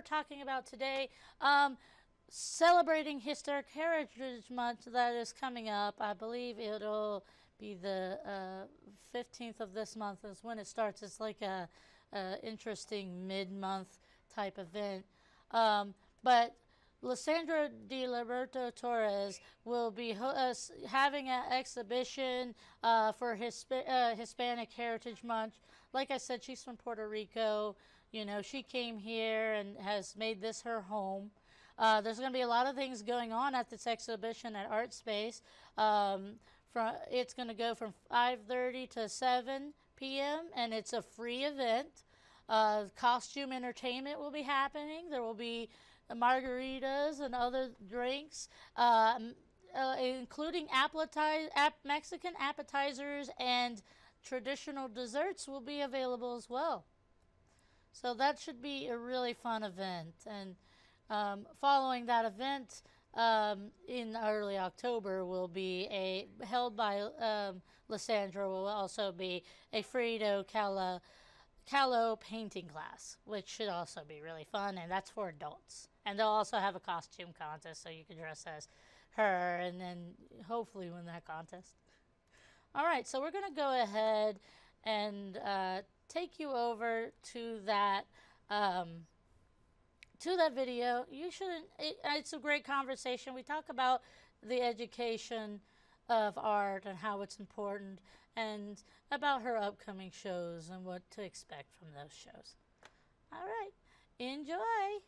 talking about today. Um, Celebrating Historic Heritage Month that is coming up. I believe it'll be the 15th of this month is when it starts. It's like a interesting mid-month type event. But Lisandra Di Liberto Torres will be having an exhibition for Hispanic Heritage Month. Like I said, she's from Puerto Rico. You know, she came here and has made this her home. There's going to be a lot of things going on at this exhibition at Art Space. It's going to go from 5:30 to 7 p.m. and it's a free event. Costume entertainment will be happening. There will be margaritas and other drinks, including Mexican appetizers and traditional desserts will be available as well. So that should be a really fun event. And following that event in early October will be held by Lysandra will also be a Frida Kahlo painting class, which should also be really fun, and that's for adults. And they'll also have a costume contest, so you can dress as her and then hopefully win that contest. All right, so we're going to go ahead and take you over um, to that video. You shouldn't. It's a great conversation. We talk about the education of art and how it's important, and about her upcoming shows and what to expect from those shows. All right, enjoy.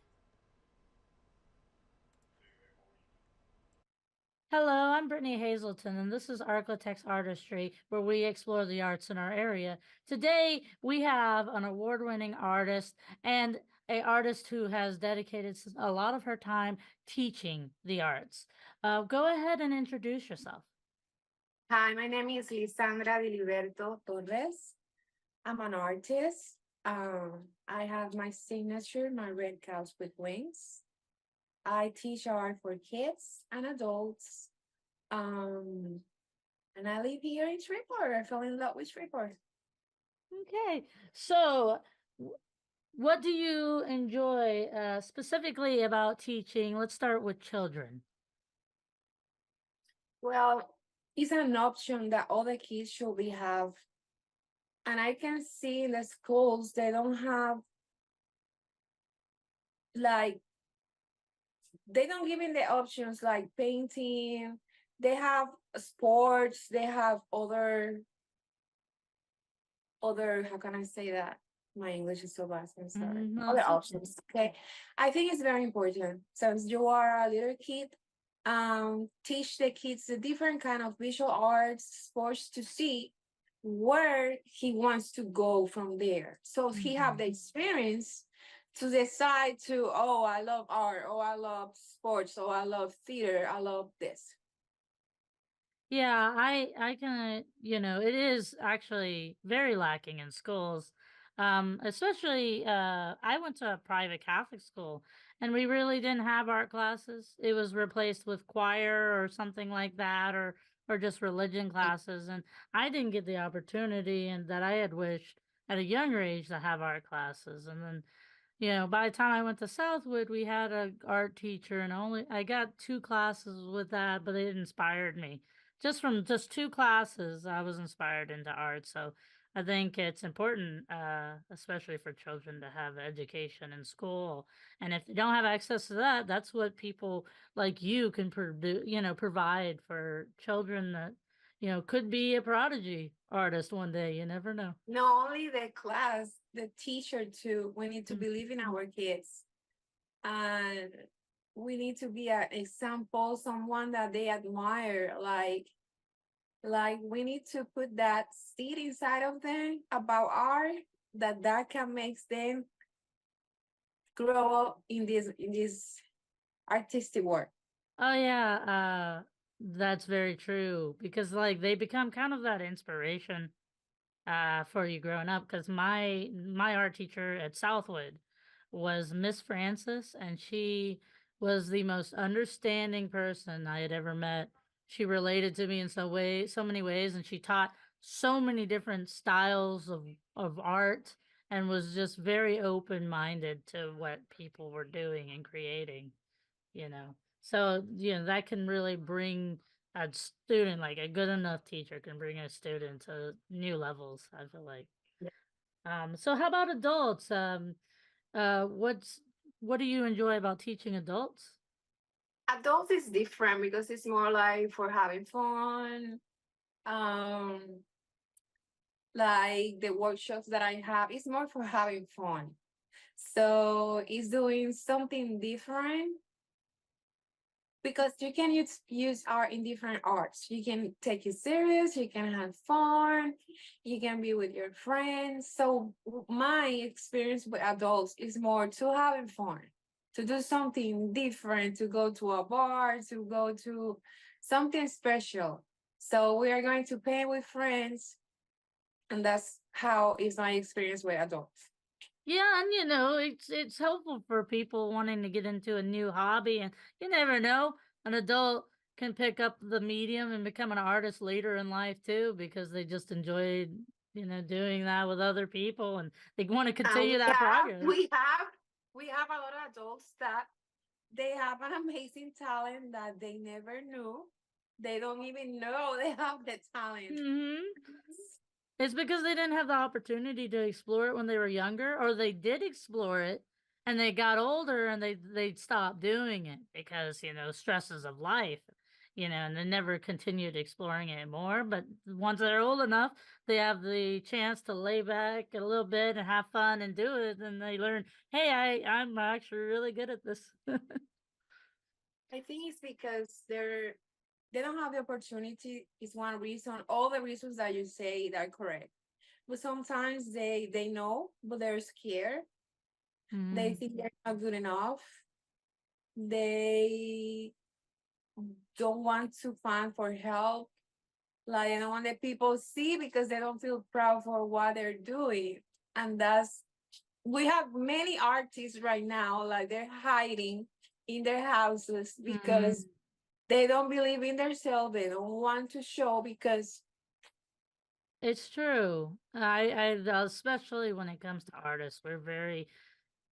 Hello, I'm Brittney Hazelton, and this is ArkLaTex Artistry, where we explore the arts in our area. Today, we have an award-winning artist and a artist who has dedicated a lot of her time teaching the arts. Go ahead and introduce yourself. Hi, my name is Lisandra Di Liberto Torres. I'm an artist. I have my signature, my red cows with wings. I teach art for kids and adults. And I live here in Shreveport. I fell in love with Shreveport. Okay, so what do you enjoy specifically about teaching? Let's start with children. Well, it's an option that all the kids should be have. And I can see in the schools they don't have like they don't give in the options like painting. They have sports. They have other. How can I say that? My English is so bad. I'm sorry. Other options. Okay, I think it's very important since you are a little kid. Teach the kids the different kind of visual arts sports to see where he wants to go from there. So he have the experience to decide to, oh, I love art, oh, I love sports, oh, I love theater, I love this. Yeah, I can, it is actually very lacking in schools. Especially I went to a private Catholic school and we really didn't have art classes. It was replaced with choir or something like that or just religion classes, and I didn't get the opportunity and that I had wished at a younger age to have art classes. And then by the time I went to Southwood, we had a art teacher, and only I got two classes with that, but it inspired me. Just from just two classes, I was inspired into art. So I think it's important, especially for children, to have education in school. And if they don't have access to that, that's what people like you can provide for children that could be a prodigy artist one day. You never know. Not only the class, the teacher too. We need to believe in our kids. And we need to be an example, someone that they admire. Like we need to put that seed inside of them about art that can make them grow up in this artistic work. Oh yeah, that's very true because like they become kind of that inspiration for you growing up. Because my art teacher at Southwood was Miss Francis, and she was the most understanding person I had ever met. She related to me in so many ways, and she taught so many different styles of art and was just very open-minded to what people were doing and creating, you know. So, that can really bring a student, like a good enough teacher can bring a student to new levels, I feel like. So how about adults? What do you enjoy about teaching adults? Adults is different because it's more like for having fun. Um, like the workshops that I have, it's more for having fun. So it's doing something different because you can use art in different arts. You can take it serious, you can have fun, you can be with your friends. So my experience with adults is more to having fun, to do something different, to go to a bar, to go to something special. So we are going to paint with friends, and that's how is my experience with adults. Yeah, and it's helpful for people wanting to get into a new hobby, and you never know, an adult can pick up the medium and become an artist later in life too because they just enjoyed, doing that with other people and they want to And continue that progress. we have a lot of adults that they have an amazing talent that they never knew. They don't even know they have the talent. Mhm. It's because they didn't have the opportunity to explore it when they were younger, or they did explore it and they got older and they stopped doing it because, stresses of life, and they never continued exploring it more. But once they're old enough, they have the chance to lay back a little bit and have fun and do it, and they learn, hey, I'm actually really good at this. I think it's because they don't have the opportunity is one reason. All the reasons that you say that are correct. But sometimes they know, but they're scared. They Mm. think they're not good enough. They don't want to find for help. Like they don't want the people see because they don't feel proud for what they're doing. And that's we have many artists right now, like they're hiding in their houses because Mm. they don't believe in themselves. They don't want to show because It's true. Especially when it comes to artists, we're very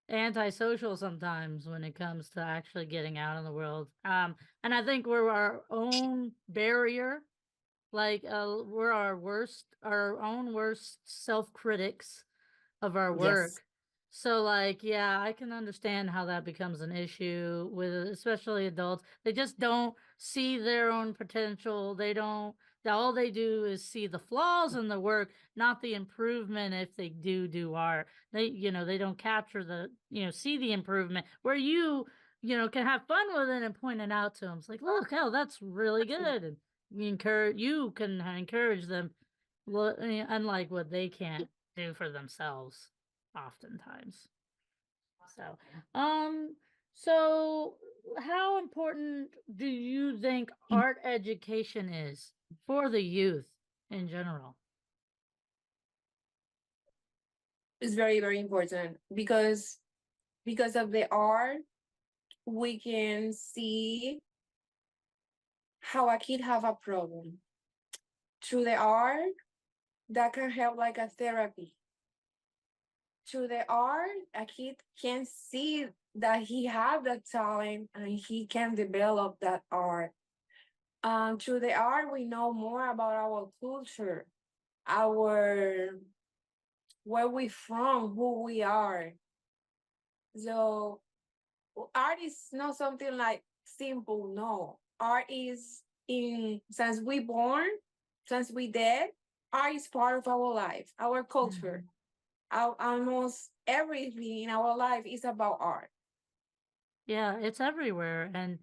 antisocial sometimes when it comes to actually getting out in the world. And I think we're our own barrier. Like, we're our own worst self critics of our yes, work. So, like, yeah, I can understand how that becomes an issue with especially adults. They just don't see their own potential. All they do is see the flaws in the work, not the improvement if they do art. They don't capture see the improvement where can have fun with it and point it out to them. It's like, look, hell, that's really good. And you can encourage them, unlike what they can't do for themselves oftentimes. So, um, so how important do you think art education is for the youth in general? it's very, very important because of the art, we can see how a kid have a problem. Through the art, that can help like a therapy. Through the art, a kid can see that he have the talent and he can develop that art. Through the art, we know more about our culture, our where we from, who we are. So art is not something like simple. No, art is in since we born, since we dead. Art is part of our life, our culture. Mhm. Almost everything in our life is about art. Yeah, it's everywhere, and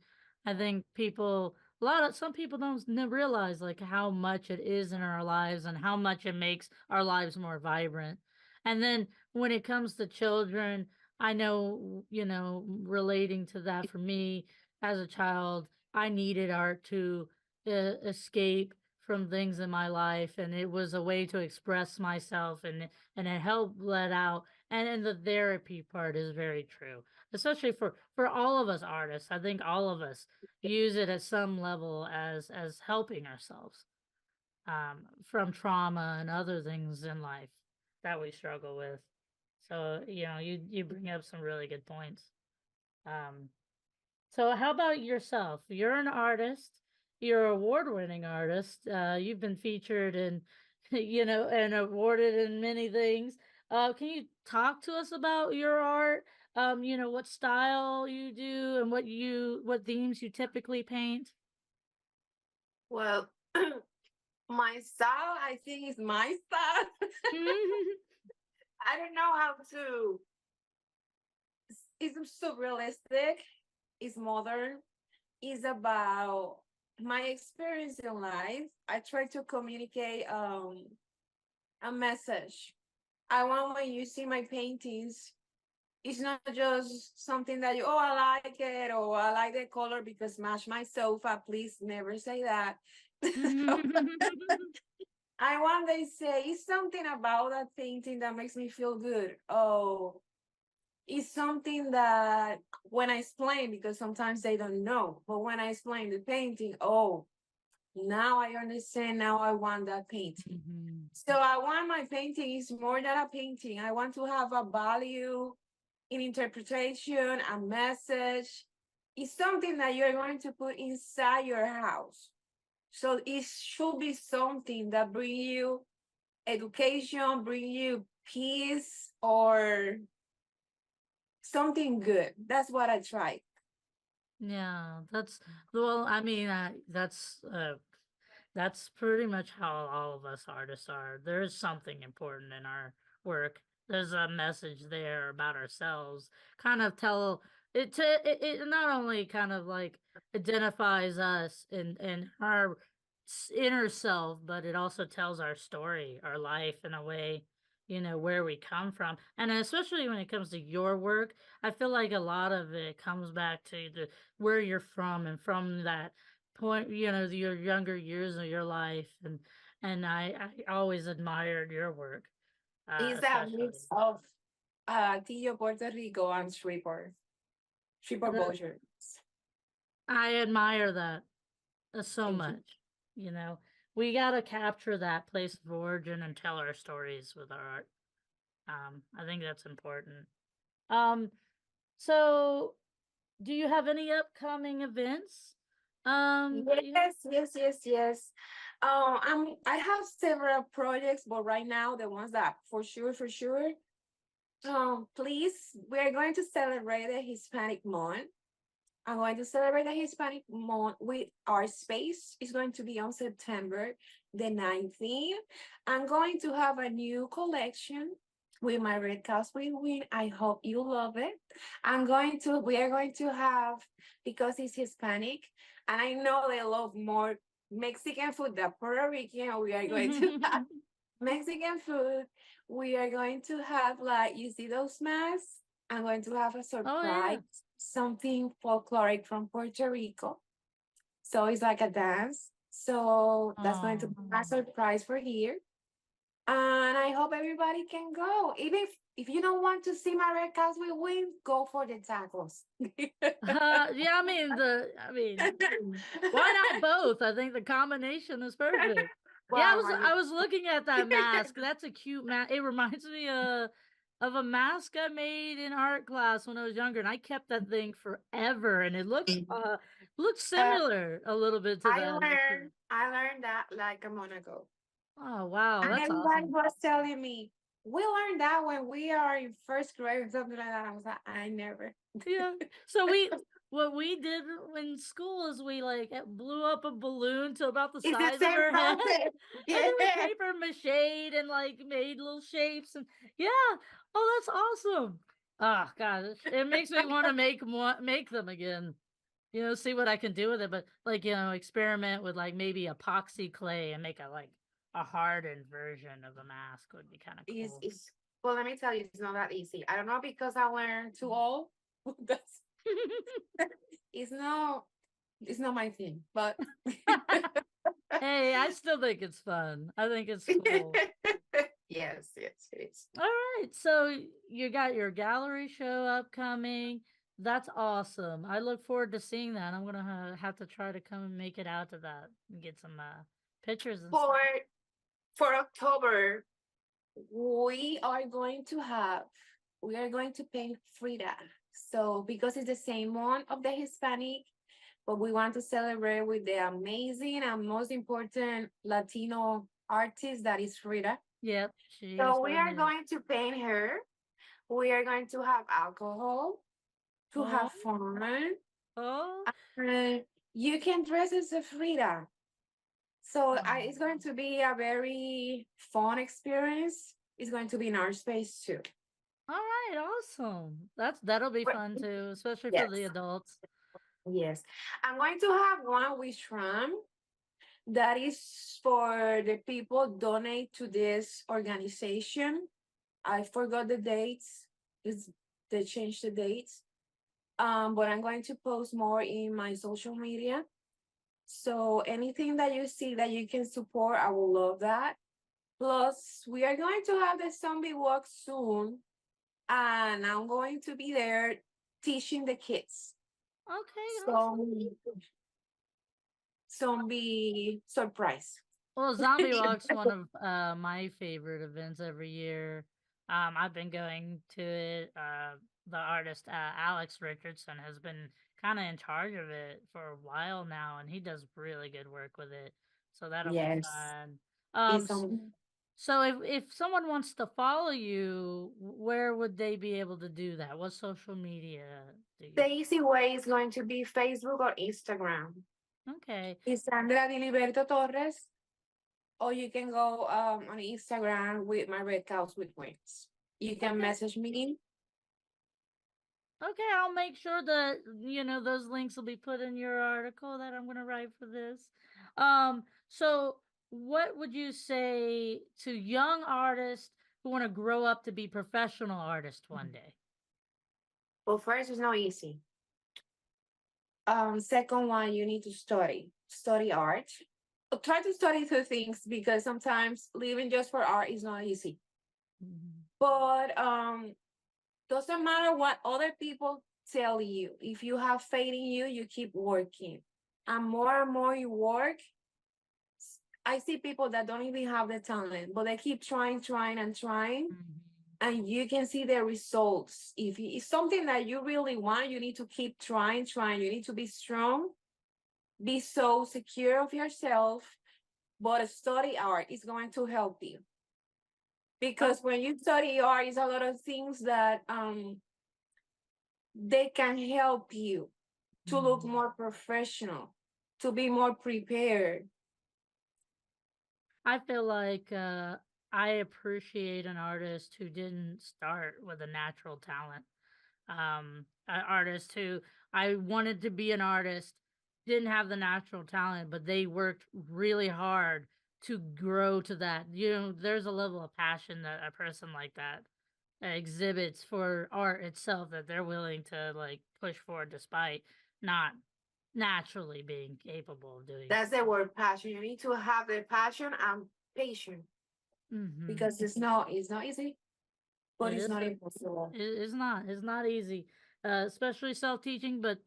I think some people don't realize like how much it is in our lives and how much it makes our lives more vibrant. And then when it comes to children, I know, relating to that for me as a child, I needed art to escape from things in my life, and it was a way to express myself, and it helped let out. And the therapy part is very true, especially for all of us artists. I think all of us use it at some level as helping ourselves, from trauma and other things in life that we struggle with. So, you bring up some really good points. Um, so how about yourself? You're an artist. You're an award-winning artist. You've been featured in, and awarded in many things. Can you talk to us about your art? What style you do and what themes you typically paint? Well, my style, I think, is my style. I don't know how to. It's so realistic. It's modern. It's about my experience in life. I try to communicate a message. I want when you see my paintings, it's not just something that I like it or I like the color because match my sofa. Please never say that. I want they say it's something about that painting that makes me feel good. Oh, it's something that when I explain, because sometimes they don't know, but when I explain the painting, oh, now I understand. Now I want that painting. So I want my painting is more than a painting. I want to have a value in interpretation, a message. It's something that you're going to put inside your house. So it should be something that bring you education, bring you peace, or something good. That's what I try. Yeah, I mean, that's pretty much how all of us artists are. There's something important in our work. There's a message there about ourselves. Kind of tell it not only kind of like identifies us in our inner self, but it also tells our story, our life in a way, where we come from. And especially when it comes to your work, I feel like a lot of it comes back to the where you're from and from that point, your younger years of your life, and I always admired your work, It's a especially. mix of Tillo, Puerto Rico, and Shreveport, The, Bossier. I admire that so Thank you. much. You know, we gotta capture that place of origin and tell our stories with our art. I think that's important. Um, so do you have any upcoming events? Yes, yes, yes, yes. I have several projects, but right now the ones that for sure. Please, we are going to celebrate the Hispanic month. I'm going to celebrate the Hispanic month with our space. It's going to be on September the 19th. I'm going to have a new collection with my red cosplay wing. I hope you love it. We are going to have, because it's Hispanic, and I know they love more Mexican food than Puerto Rican. We are going to have Mexican food. We are going to have, like, you see those masks? I'm going to have a Oh surprise, yeah. something folkloric from Puerto Rico. So it's like a dance. So that's going to Oh. be a surprise for here. And I hope everybody can go. Even if you don't want to see my red cows with wings, go for the tacos. Yeah, why not both? I think the combination is perfect. Yeah, Wow, I was looking at that mask. That's a cute mask. It reminds me of a mask I made in art class when I was younger, and I kept that thing forever. And it looks uh, similar a little bit to that, actually. I learned that like a month ago. Oh wow, And that's everybody awesome. was telling me, we learned that when we are in first grade or something like that. I was like, I never. Yeah. So what we did in school is we like blew up a balloon to about the It's the size of same her head, and process. then Yeah. we paper mache and like made little shapes and yeah. Oh, that's awesome. Oh gosh, it makes me want to make them again. See what I can do with it, but like experiment with like maybe epoxy clay and make a hardened version of a mask would be kind of cool. Well, let me tell you, it's not that easy. I don't know because I learned too old. That's it's not it's not my thing, but Hey, I still think it's fun. I think it's cool. yes, yes, it is. All right. So you got your gallery show upcoming. That's awesome. I look forward to seeing that. I'm gonna have to try to come and make it out to that and get some pictures and For stuff. for October, we are going to have we are going to paint Frida. So because it's the same one of the Hispanic, but we want to celebrate with the amazing and most important Latino artist that is Frida. Yep, she So we are certainly is. going to paint her. We are going to have alcohol to Oh, have fun. oh, And you can dress as a Frida. So oh. it's going to be a very fun experience. It's going to be in our space too. All right, awesome. That'll be But- fun too, especially for the Yes, adults. yes. I'm going to have one with Shram that is for the people donate to this organization. I forgot the dates. It's, they changed the dates. But I'm going to post more in my social media. So anything that you see that you can support, I will love that. Plus, we are going to have the zombie walk soon, and I'm going to be there teaching the kids Okay, awesome. some zombie surprise. Well, Zombie Walk's one of my favorite events every year. I've been going to it. The artist Alex Richardson has been kind of in charge of it for a while now, and he does really good work with it. So that'll be Yes, fun. it's on So if someone wants to follow you, where would they be able to do that? What social media do you? the easy way is going to be Facebook or Instagram. Okay. Lisandra Di Liberto Torres, or you can go on Instagram with my red cows with wings. You can Okay. message me. Okay, I'll make sure that those links will be put in your article that I'm going to write for this. So what would you say to young artists who want to grow up to be professional artists one day? But first, it's not easy. Second one, you need to study art. Try to study two things because sometimes living just for art is not easy. Mhm. But doesn't matter what other people tell you. If you have faith in you, you keep working. And more you work, I see people that don't even have the talent, but they keep trying, trying, and trying, Mhm. and you can see the results. If it's something that you really want, you need to keep trying, trying. You need to be strong, be so secure of yourself, but study art is going to help you. Oh, Because when you study art, it's a lot of things that they can help you to look mhm. more professional, to be more prepared. I feel like I appreciate an artist who didn't start with a natural talent. An artist who I wanted to be an artist, didn't have the natural talent, but they worked really hard to grow to that. There's a level of passion that a person like that exhibits for art itself that they're willing to like push for despite not naturally being capable of doing That's the word passion. You need to have the passion and patience so. Hmm. because it's not easy, but It it's is. not impossible. It's not. It's not easy, especially self teaching. But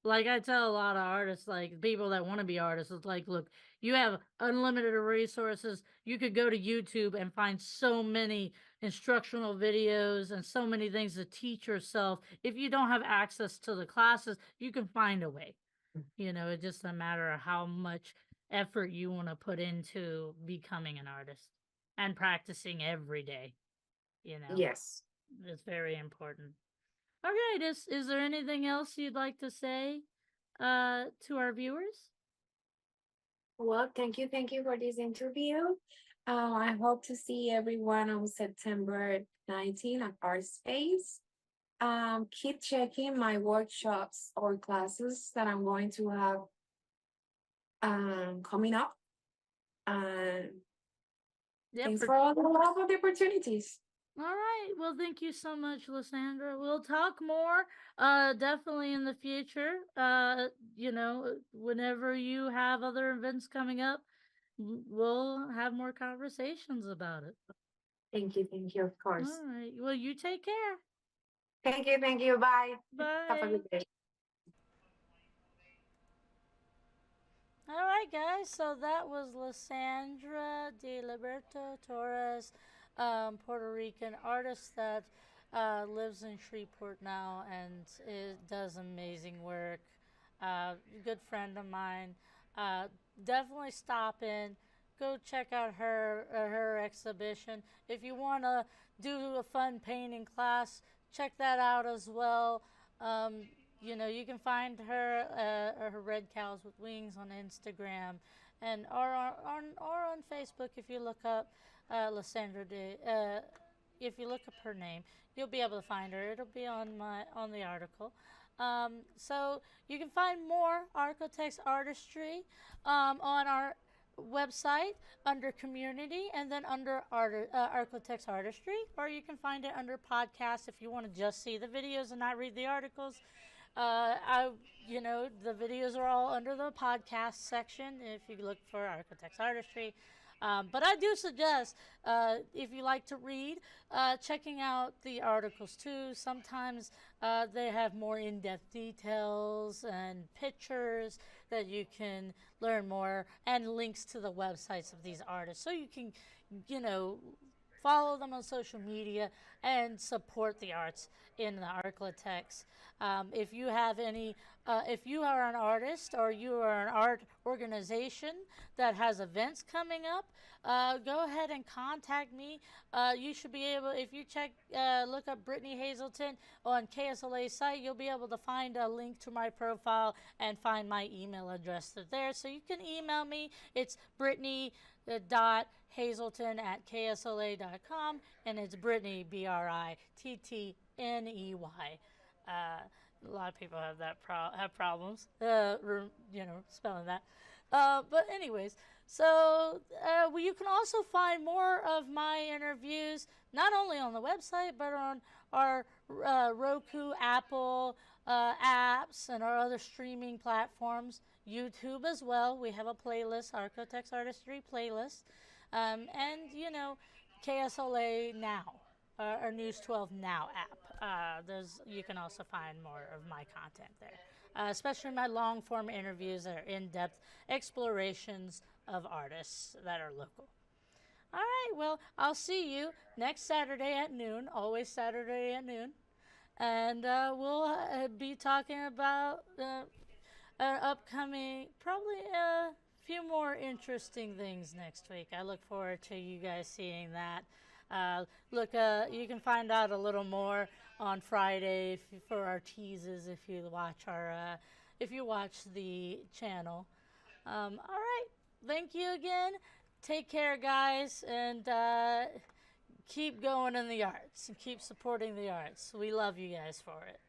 like I tell a lot of artists, like people that want to be artists, it's like, look, you have unlimited resources. You could go to YouTube and find so many instructional videos and so many things to teach yourself. If you don't have access to the classes, you can find a way. It's just a matter of how much effort you want to put into becoming an artist and practicing every day. You know. Yes. It's very important. All right, is there anything else you'd like to say to our viewers? Well, thank you for this interview. I hope to see everyone on September 19 at our space. Keep checking my workshops or classes that I'm going to have coming up. And Yep. thanks for all the love of the opportunities. All right. Well, thank you so much, Lysandra. We'll talk more definitely in the future. Whenever you have other events coming up, we'll have more conversations about it. Thank you, of course. All right. Well, you take care. Thank you. Bye. Have a Bye. good day. All right, guys. So that was Lisandra Di Liberto Torres, Puerto Rican artist that lives in Shreveport now and it does amazing work. Good friend of mine. Uh, Definitely stop in. Go check out her exhibition. If you want to do a fun painting class, check that out as well. Um, you can find her Red Cows with Wings on Instagram, and or on Facebook if you look up Lisandra Di. If you look up her name, you'll be able to find her. It'll be on the article. So you can find more ArkLaTex artistry on our website under community and then under ArkLaTex artistry, or you can find it under podcast if you want to just see the videos and not read the articles. The videos are all under the podcast section if you look for ArkLaTex artistry. But I do suggest, if you like to read, checking out the articles too. Sometimes they have more in-depth details and pictures that you can learn more, and links to the websites of these artists. So you can, follow them on social media and support the arts in the ArkLaTex. If you have if you are an artist or you are an art organization that has events coming up, go ahead and contact me. You should be able, if you look up Brittney Hazelton on KSLA site, you'll be able to find a link to my profile and find my email address there. So you can email me. It's Brittney.Hazelton@ksla.com, and it's Brittney, Brittney. A lot of people have problems, spelling that. But anyways, so you can also find more of my interviews not only on the website but on our Roku, Apple apps, and our other streaming platforms. YouTube as well. We have a playlist, ArkLaTex Artistry playlist, and KSLA Now, our News 12 Now app. You can also find more of my content there, especially my long form interviews that are in-depth explorations of artists that are local. All right, well, I'll see you next Saturday at noon, always Saturday at noon, and we'll be talking about upcoming, probably a few more interesting things next week. I look forward to you guys seeing that. You can find out a little more on Friday for our teases if you watch the channel. All right, thank you again. Take care, guys, and keep going in the arts and keep supporting the arts. We love you guys for it.